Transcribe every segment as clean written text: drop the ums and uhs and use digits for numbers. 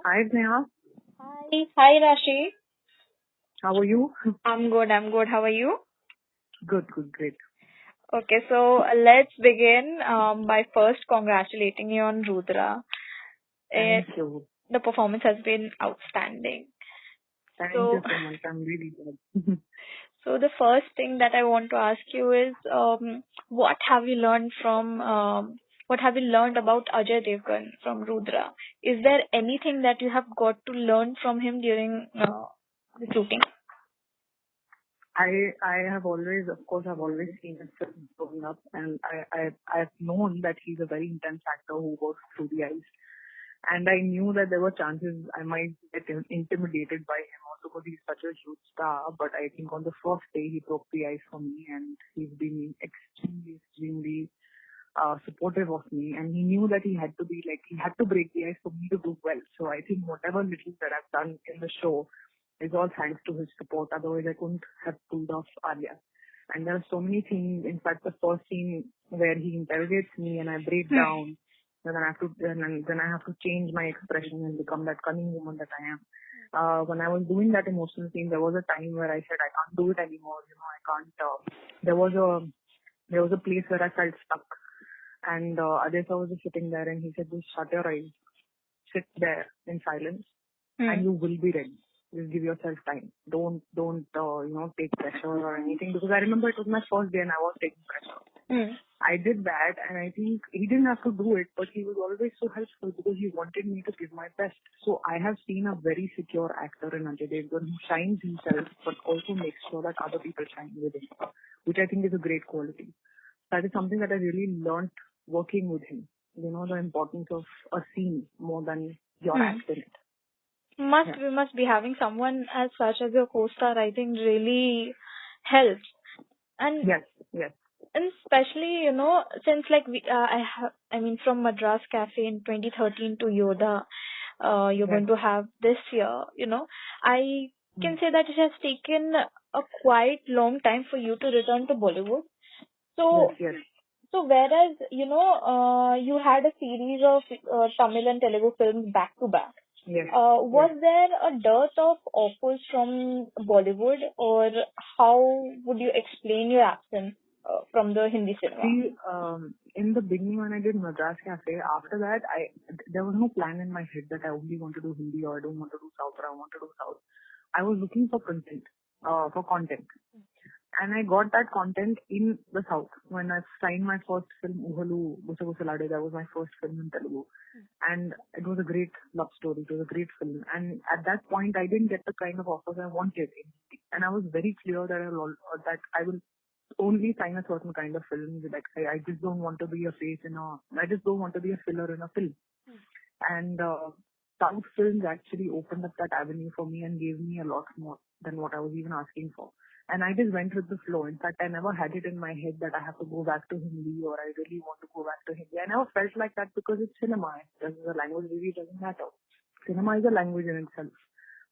Hi, Neha. Hi, Raashii. How are you? I'm good. How are you? Good, good, great. Okay, so let's begin by first congratulating you on Rudra. Thank It, you. the performance has been outstanding. Thank So, you so much. I'm really glad. so the first thing that I want to ask you is, what have you learned what have you learned about Ajay Devgn from Rudra? Is there anything that you have got to learn from him during the shooting? I have always, of course, I've always seen his films growing up, and I've known that he's a very intense actor who works through the eyes. And I knew that there were chances I might get intimidated by him also because he's such a huge star. But I think on the first day he broke the ice for me, and he's been extremely supportive of me, and he knew that he had to break the ice for me to do well. So I think whatever little that I've done in the show is all thanks to his support. Otherwise, I couldn't have pulled off Arya. And there are so many things. In fact, the first scene where he interrogates me and I break down, then I have to change my expression and become that cunning woman that I am. When I was doing that emotional scene, there was a time where I said I can't do it anymore. I can't. There was a place where I felt stuck. And Ajay sir was just sitting there and he said, just shut your eyes, sit there in silence, and you will be ready. Just give yourself time. Don't take pressure or anything, because I remember it was my first day and I was taking pressure. I did that, and I think he didn't have to do it, but he was always so helpful because he wanted me to give my best. So I have seen a very secure actor in Ajay Devgn who shines himself, but also makes sure that other people shine with him, which I think is a great quality. That is something that I really learned working with him. The importance of a scene more than your act in it. We must be having someone as such as your co-star. I think really helps. And yes. And especially, since like I mean, from Madras Café in 2013 to Yoda, you're going to have this year, I can say that it has taken a quite long time for you to return to Bollywood. So, Yes. so whereas, you had a series of Tamil and Telugu films back to back. Was there a dearth of offers from Bollywood, or how would you explain your absence from the Hindi cinema? See, in the beginning when I did Madras Cafe, after that, there was no plan in my head that I only want to do Hindi or I don't want to do South or I want to do South. I was looking for content. And I got that content in the South when I signed my first film, Uhalu Busa Busalade. That was my first film in Telugu. And it was a great love story. It was a great film. And at that point, I didn't get the kind of offers I wanted. And I was very clear that I will only sign a certain kind of film. Like I just don't want to be a face I just don't want to be a filler in a film. And South films actually opened up that avenue for me and gave me a lot more than what I was even asking for. And I just went with the flow. In fact, I never had it in my head that I have to go back to Hindi or I really want to go back to Hindi. I never felt like that because it's cinema. The language really doesn't matter. Cinema is a language in itself.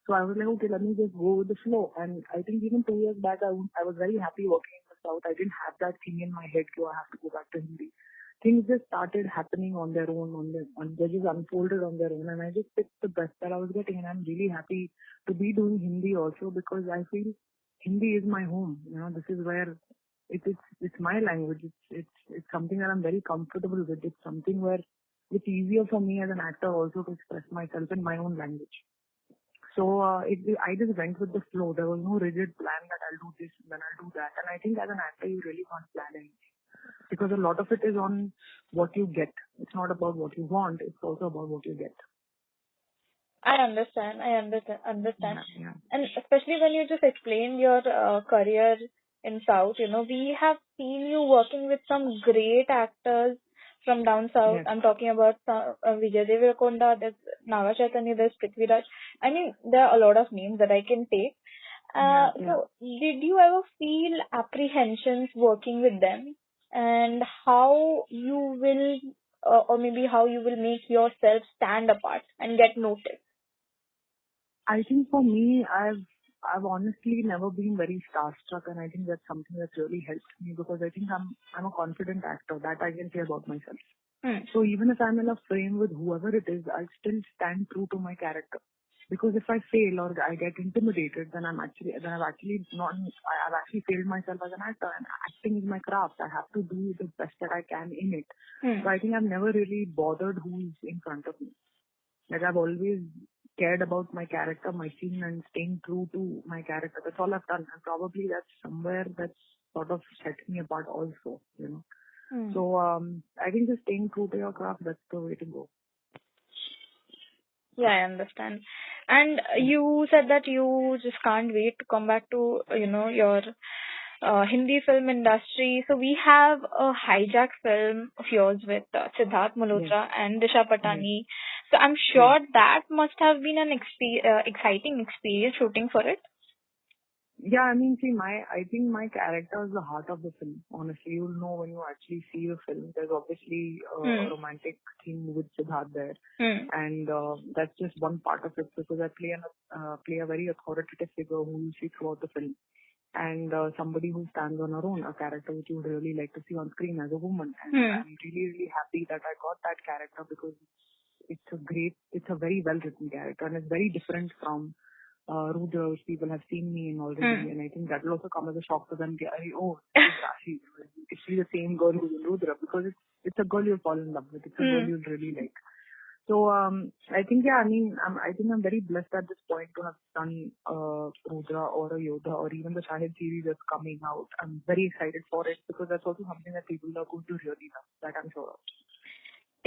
So I was like, okay, let me just go with the flow. And I think even 2 years back, I was very happy working in the South. I didn't have that thing in my head, I have to go back to Hindi. Things just started happening on their own, they just unfolded on their own, and I just picked the best that I was getting, and I'm really happy to be doing Hindi also because I feel Hindi is my home. This is where it's my language. It's something that I'm very comfortable with. It's something where it's easier for me as an actor also to express myself in my own language. So I just went with the flow. There was no rigid plan that I'll do this and then I'll do that. And I think as an actor, you really can't plan anything because a lot of it is on what you get. It's not about what you want. It's also about what you get. I understand. Yeah. And especially when you just explained your career in South, we have seen you working with some great actors from down south. I'm talking about Vijay Deverakonda, there's Naga Chaitanya, there's Prithviraj. I mean, there are a lot of names that I can take. So, did you ever feel apprehensions working with them, and how you will, or maybe how you will make yourself stand apart and get noticed? I think for me, I've honestly never been very starstruck, and I think that's something that really helps me because I think I'm a confident actor. That I can say about myself. So even if I'm in a frame with whoever it is, I'll still stand true to my character. Because if I fail or I get intimidated, then I've actually failed myself as an actor. And acting is my craft. I have to do the best that I can in it. So I think I've never really bothered who's in front of me. Like I've always cared about my character, my scene, and staying true to my character. That's all I've done. And probably that's somewhere that's sort of set me apart also, you know. So I think just staying true to your craft, that's the way to go. Yeah, I understand. And you said that you just can't wait to come back to, your Hindi film industry. So we have a hijack film of yours with Siddharth Malhotra and Disha Patani. So I'm sure that must have been an exciting experience shooting for it. Yeah, I mean, see, I think my character is the heart of the film. Honestly, you'll know when you actually see the film. There's obviously a romantic theme with Siddharth there, and that's just one part of it because I play a very authoritative figure who you see throughout the film, and somebody who stands on her own, a character which you would really like to see on screen as a woman. And I'm really happy that I got that character because it's a very well written character and it's very different from Rudra, which people have seen me in already, and I think that will also come as a shock to them. Oh, this is Raashii. Is she the same girl who's in Rudra? Because it's a girl you'll fall in love with. It's a girl you'll really like. So I think I think I'm very blessed at this point to have done Rudra or a Yodha or even the Shahid series that's coming out. I'm very excited for it because that's also something that people are going to really love. That I'm sure of.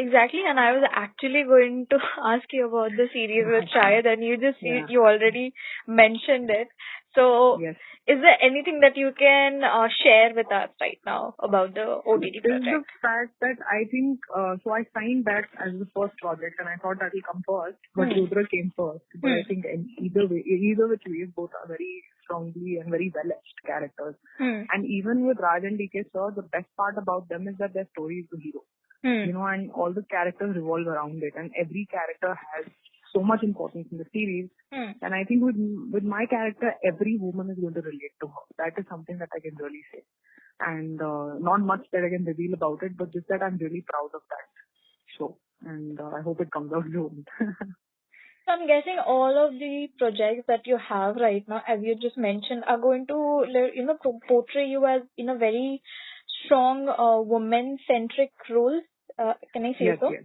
Exactly, and I was actually going to ask you about the series with Shahid, and you already mentioned it. So, is there anything that you can share with us right now about the OTT project? Is the fact that I think, so I signed that as the first project, and I thought that will come first, but Rudra came first. But I think either which way, both are very strongly and very well-etched characters. And even with Raj and DK Sir, the best part about them is that their story is the hero. You know, and all the characters revolve around it, and every character has so much importance in the series. And I think with my character, every woman is going to relate to her. That is something that I can really say. And not much that I can reveal about it, but just that I'm really proud of that show. And I hope it comes out soon. So I'm guessing all of the projects that you have right now, as you just mentioned, are going to, portray you as in a very strong woman-centric role. Can I say so? Yes.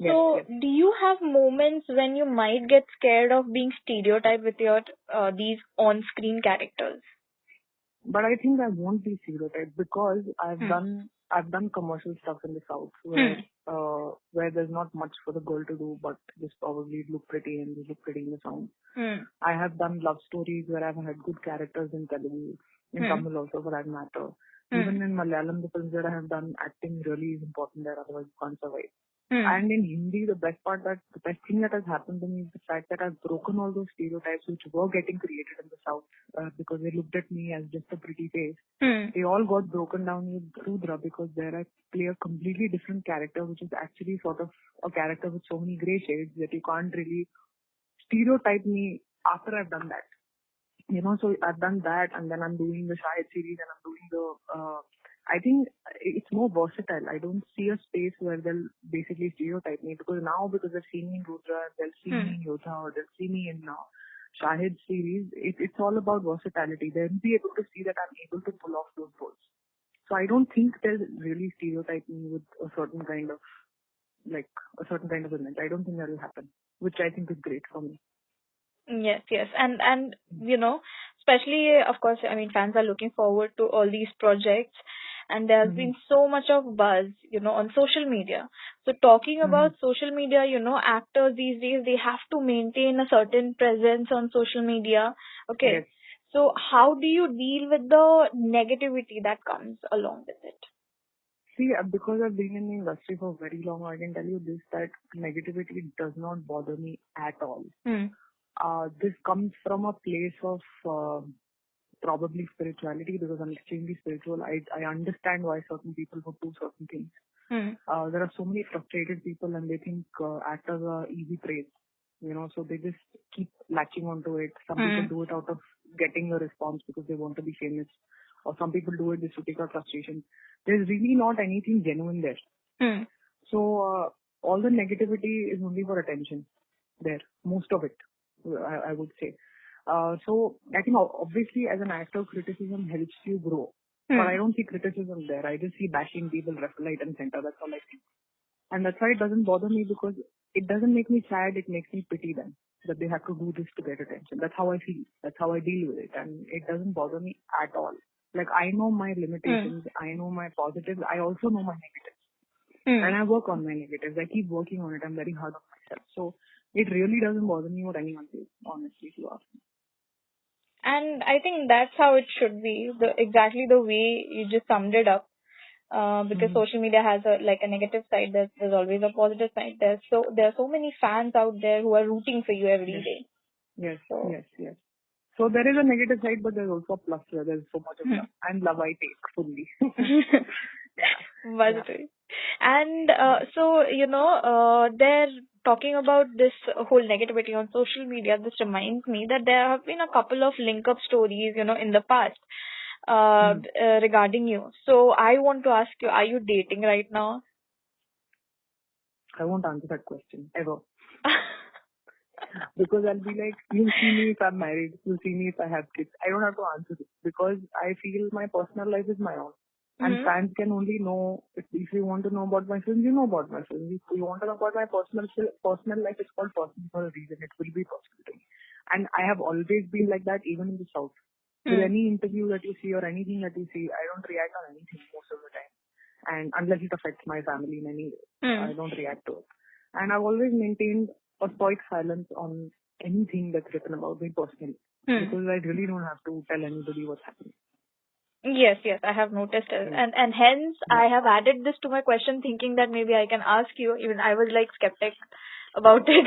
So, do you have moments when you might get scared of being stereotyped with your these on-screen characters? But I think I won't be stereotyped because I've done commercial stuff in the South where there's not much for the girl to do, but just probably look pretty and look pretty in the sound. I have done love stories where I've had good characters in Telugu, in Tamil also for that matter. Even in Malayalam, the films that I have done, acting really is important there, otherwise you can't survive. And in Hindi, the best thing that has happened to me is the fact that I've broken all those stereotypes which were getting created in the South because they looked at me as just a pretty face. They all got broken down with Rudra because there I play a completely different character, which is actually sort of a character with so many grey shades that you can't really stereotype me after I've done that. You know, so I've done that, and then I'm doing the Shahid series, and I'm doing the. I think it's more versatile. I don't see a space where they'll basically stereotype me because they've seen me in Rudra, they'll see me in Yodha, or they'll see me in Shahid series. It's all about versatility. They'll be able to see that I'm able to pull off those roles. So I don't think they'll really stereotype me with a certain kind of image. I don't think that will happen, which I think is great for me. Yes. And especially, of course, I mean, fans are looking forward to all these projects, and there's been so much of buzz, on social media. So talking about social media, actors these days, they have to maintain a certain presence on social media. Okay. Yes. So how do you deal with the negativity that comes along with it? See, because I've been in the industry for very long, I can tell you this, that negativity does not bother me at all. This comes from a place of probably spirituality because I'm extremely spiritual. I understand why certain people would do certain things. There are so many frustrated people and they think actors are easy prey. So they just keep latching onto it. Some people do it out of getting a response because they want to be famous. Or some people do it just to take out frustration. There's really not anything genuine there. So all the negativity is only for attention there, most of it, I would say. So I think obviously as an actor, criticism helps you grow. But I don't see criticism there. I just see bashing people left, right and center. That's all I see. And that's why it doesn't bother me, because it doesn't make me sad. It makes me pity them that they have to do this to get attention. That's how I feel. That's how I deal with it. And it doesn't bother me at all. Like, I know my limitations. I know my positives. I also know my negatives. And I work on my negatives. I keep working on it. I'm very hard on myself. So it really doesn't bother me what anyone says, honestly, if you ask me. And I think that's how it should be. Exactly the way you just summed it up. Because social media has a negative side. There's always a positive side. There are so many fans out there who are rooting for you every day. Yes. So there is a negative side, but there's also a plus here. There's so much of love. And love I take fully. And they're talking about this whole negativity on social media. This reminds me that there have been a couple of link-up stories, in the past regarding you. So I want to ask you, are you dating right now? I won't answer that question, ever. Because I'll be like, you'll see me if I'm married, you'll see me if I have kids. I don't have to answer this, because I feel my personal life is my own. And fans can only know, if you want to know about my films, you know about my films. If you want to know about my personal life, it's called personal for a reason. It will be personal to me. And I have always been like that, even in the South. With any interview that you see or anything that you see, I don't react on anything most of the time. And unless it affects my family in any way, I don't react to it. And I've always maintained a stoic silence on anything that's written about me personally. Because I really don't have to tell anybody what's happening. Yes, I have noticed it. And hence I have added this to my question, thinking that maybe I can ask you. Even I was skeptic about it.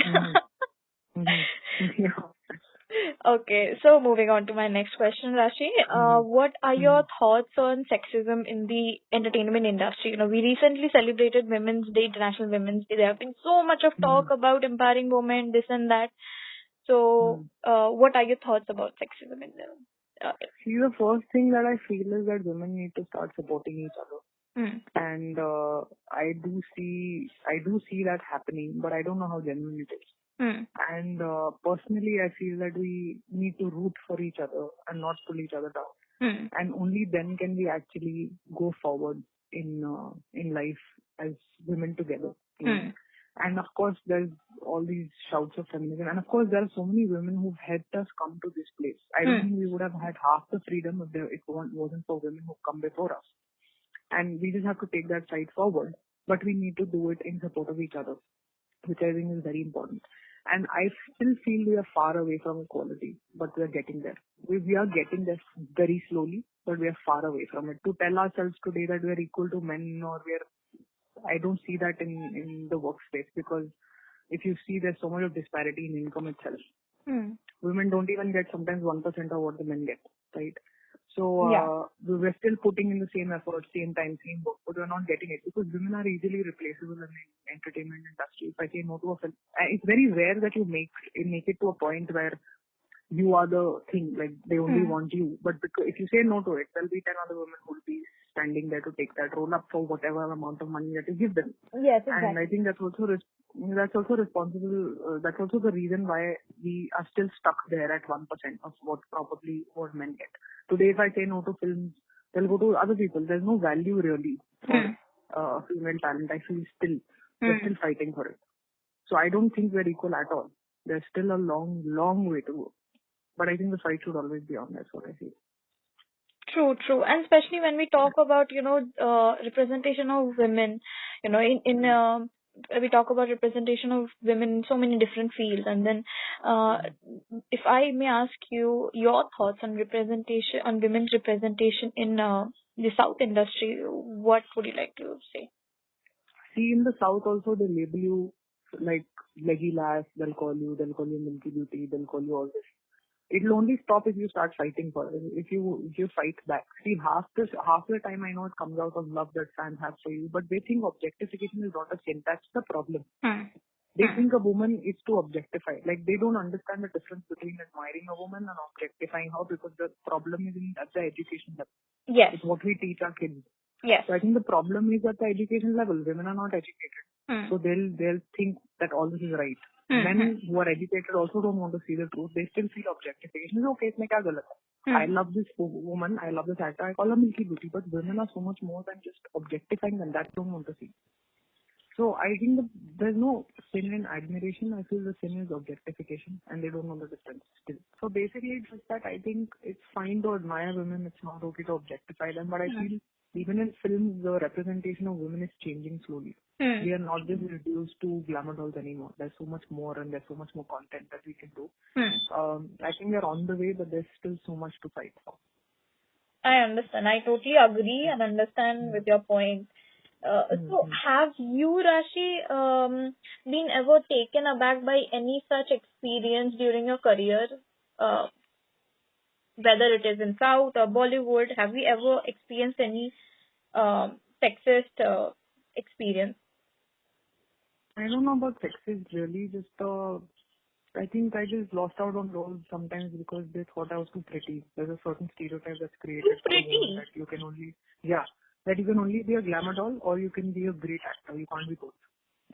Okay, so moving on to my next question, Raashii. What are your thoughts on sexism in the entertainment industry? We recently celebrated Women's Day, International Women's Day. There have been so much of talk about empowering women, this and that. So, what are your thoughts about sexism in the See, the first thing that I feel is that women need to start supporting each other. And I do see that happening, but I don't know how genuine it is. And personally, I feel that we need to root for each other and not pull each other down. And only then can we actually go forward in life as women together. And of course, there's all these shouts of feminism. And of course, there are so many women who've helped us come to this place. I don't think we would have had half the freedom if it wasn't for women who've come before us. And we just have to take that fight forward. But we need to do it in support of each other, which I think is very important. And I still feel we are far away from equality, but we are getting there. We are getting there very slowly, but we are far away from it. To tell ourselves today that we are equal to men, or I don't see that in the workspace, because if you see, there's so much of disparity in income itself. Women don't even get sometimes 1% of what the men get, right? So we're still putting in the same effort, same time, same work, but we're not getting it, because women are easily replaceable in the entertainment industry. If I say no to a film, it's very rare that you make it to a point where you are the thing, like they only want you. But if you say no to it, there'll be 10 other women who will be standing there to take that role up for whatever amount of money that you give them. Yes, exactly. And I think that's also responsible. That's also the reason why we are still stuck there at 1% of what men get. Today, if I say no to films, they'll go to other people. There's no value really for female talent. I feel we're still fighting for it. So I don't think we're equal at all. There's still a long, long way to go. But I think the fight should always be on. That's what I feel. True. And especially when we talk about, representation of women, we talk about representation of women in so many different fields. And then, if I may ask you your thoughts on women's representation in the South industry, what would you like to say? See, in the South also, they label you like leggy lass. They'll call you Milky Beauty. They'll call you all this. It'll only stop if you start fighting for it. If you fight back. See, half the time I know it comes out of love that fans have for you, but they think objectification is not a sin. That's the problem. They think a woman is to objectify. Like, they don't understand the difference between admiring a woman and objectifying her, because the problem is at the education level. Yes. It's what we teach our kids. Yes. So I think the problem is at the education level. Women are not educated. So they'll think that all this is right. Men who are educated also don't want to see the truth. They still feel objectification is okay. Isme kya galat hai? I love this woman. I love this actor. I call her Milky Beauty. But women are so much more than just objectifying them. That I don't want to see. So I think that there's no sin in admiration. I feel the sin is objectification, and they don't know the difference still. So basically, it's just that I think it's fine to admire women. It's not okay to objectify them. But I feel even in films, the representation of women is changing slowly. We are not just reduced to glamour dolls anymore. There's so much more, and there's so much more content that we can do. I think we're on the way, but there's still so much to fight for. I understand. I totally agree and understand with your point. So have you, Raashii, been ever taken aback by any such experience during your career? Whether it is in South or Bollywood, have you ever experienced any sexist experience? I don't know about sexist really. Just I think I just lost out on roles sometimes because they thought I was too pretty. There's a certain stereotype that's created. Too pretty? That you can only that you can only be a glamour doll or you can be a great actor. You can't be both.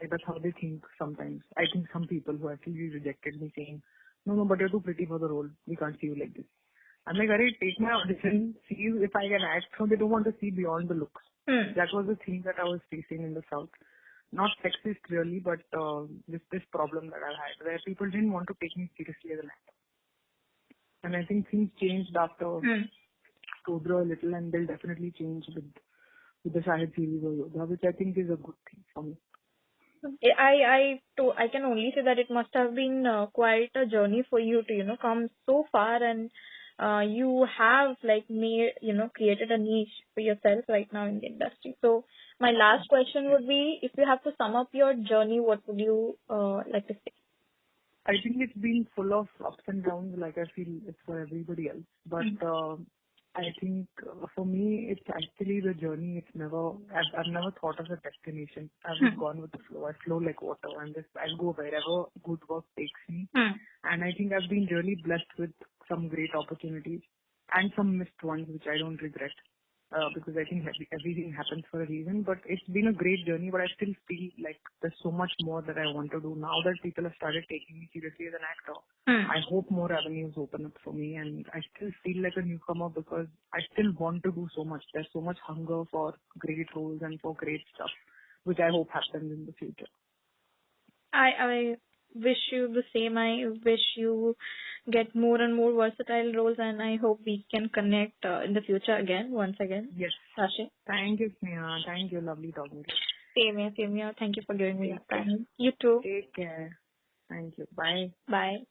Like, that's how they think sometimes. I think some people who actually rejected me saying, no, but you're too pretty for the role. We can't see you like this. I'm like, alright, take my audition, see if I can act. So they don't want to see beyond the looks. That was the thing that I was facing in the South. Not sexist really, but this problem that I had where people didn't want to take me seriously as an actor. And I think things changed after Rudra a little, and they'll definitely change with the Shahid series or Yoga, which I think is a good thing for me. I can only say that it must have been quite a journey for you to come so far, and you have made created a niche for yourself right now in the industry. So my last question would be, if you have to sum up your journey, what would you like to say? I think it's been full of ups and downs, like I feel it's for everybody else. But I think for me, it's actually the journey. I've never thought of a destination. I've just gone with the flow. I flow like water, and I'll go wherever good work takes me. And I think I've been really blessed with some great opportunities and some missed ones, which I don't regret. Because I think everything happens for a reason. But it's been a great journey, but I still feel like there's so much more that I want to do. Now that people have started taking me seriously as an actor, I hope more avenues open up for me, and I still feel like a newcomer because I still want to do so much. There's so much hunger for great roles and for great stuff, which I hope happens in the future. I wish you the same. I wish you get more and more versatile roles, and I hope we can connect in the future once again. Yes. Raashii. Thank you, Sneha. Thank you. Lovely talking to you. Same here. Thank you for giving me your time. You too. Take care. Thank you. Bye. Bye.